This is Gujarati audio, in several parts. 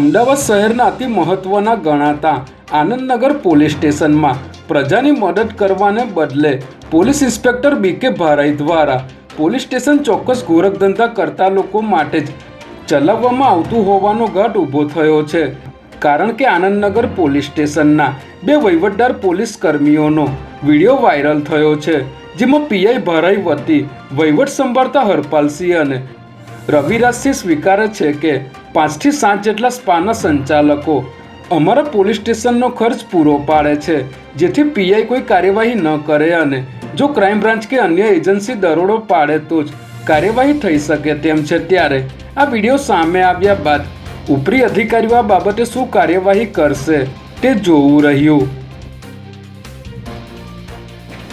અમદાવાદ શહેરના અતિ મહત્વના ગણાતા આનંદનગર પોલીસ સ્ટેશનમાં પ્રજાની મદદ કરવાને બદલે પોલીસ ઇન્સ્પેક્ટર બીકે ભારાઈ દ્વારા પોલીસ સ્ટેશન ચોક્કસ ગોરખધંધા કરતા લોકો માટે જ ચલાવવામાં આવતું હોવાનો ઘાટ ઊભો થયો છે. કારણ કે આનંદનગર પોલીસ સ્ટેશનના બે વહીવટદાર પોલીસ કર્મીઓનો વિડીયો વાયરલ થયો છે, જેમાં પીઆઈ ભારાઈ વતી વહીવટ સંભાળતા હરપાલસિંહ અને રવિરાજસિંહ સ્વીકારે છે કે 5 થી 7 જેટલા સ્પાના સંચાલકો અમારા પોલીસ સ્ટેશનનો ખર્ચ પૂરો પાડે છે, જેથી પીઆઈ કોઈ કાર્યવાહી ન કરે અને જો ક્રાઇમ બ્રાન્ચ કે અન્ય એજન્સી દરોડો પાડે તો જ કાર્યવાહી થઈ શકે તેમ છે. ત્યારે આ વિડીયો સામે આવ્યા બાદ ઉપરી અધિકારીઓ આ બાબતે શું કાર્યવાહી કરશે તે જોવું રહ્યું.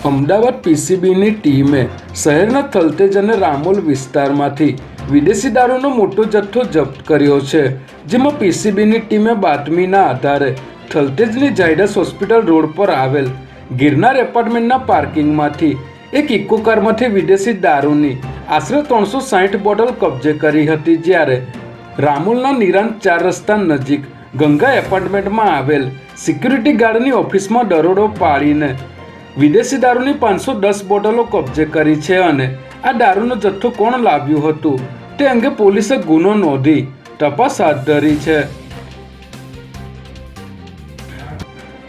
અમદાવાદ પીસીબીની ટીમે શહેરના થલતેજ અને રામોલ વિસ્તારમાંથી વિદેશી દારૂનો મોટો જથ્થો જપ્ત કર્યો છે, જેમાં પીસીબીની ટીમે બાતમીના આધારે થલતેજની ઝાયડસ હોસ્પિટલ રોડ પર આવેલ ગિરનાર એપાર્ટમેન્ટના પાર્કિંગમાંથી એક ઇકો કારમાંથી વિદેશી દારૂની આશરે 360 બોટલ કબજે કરી હતી. જ્યારે રામોલના નિરાંત 4 રસ્તા નજીક ગંગા એપાર્ટમેન્ટમાં આવેલ સિક્યુરિટી ગાર્ડની ઓફિસમાં દરોડો પાડીને વિદેશી દારૂની 510 બોટલો કબજે કરી છે અને આ દારૂનો જથ્થો કોણ લાવ્યું હતું તે અંગે પોલીસે ગુનો નોંધી તપાસ હાથ ધરી છે.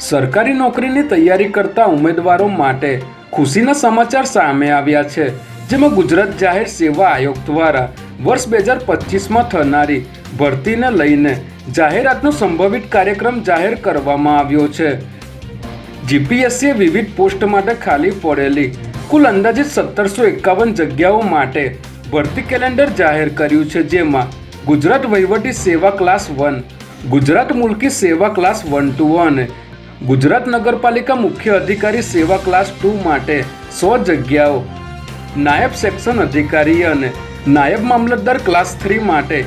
સરકારી નોકરીની તૈયારી કરતા ઉમેદવારો માટે ખુશીના સમાચાર સામે આવ્યા છે, જેમાં ગુજરાત જાહેર સેવા આયોગ દ્વારા વર્ષ 2025માં થનારી ભરતીને લઈને જાહેરાતનો સંભવિત કાર્યક્રમ જાહેર કરવામાં આવ્યો છે. જીપીએસસીએ વિવિધ પોસ્ટ માટે ખાલી પડેલી કુલ અંદાજિત 1751 જગ્યાઓ માટે ભરતી કેલેન્ડર જાહેર કર્યું છે, જેમાં ગુજરાત વહીવટી સેવા ક્લાસ 1, ગુજરાત મુલકી સેવા ક્લાસ 1-2 અને ગુજરાત નગરપાલિકા મુખ્ય અધિકારી સેવા ક્લાસ 2 માટે 100 જગ્યાઓ, નાયબ સેક્શન અધિકારી અને નાયબ મામલતદાર ક્લાસ 3 માટે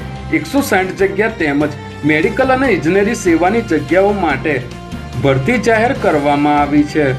160 જગ્યા તેમજ મેડિકલ અને ઇજનેરી સેવાની જગ્યાઓ માટે ભરતી જાહેર કરવામાં આવી છે.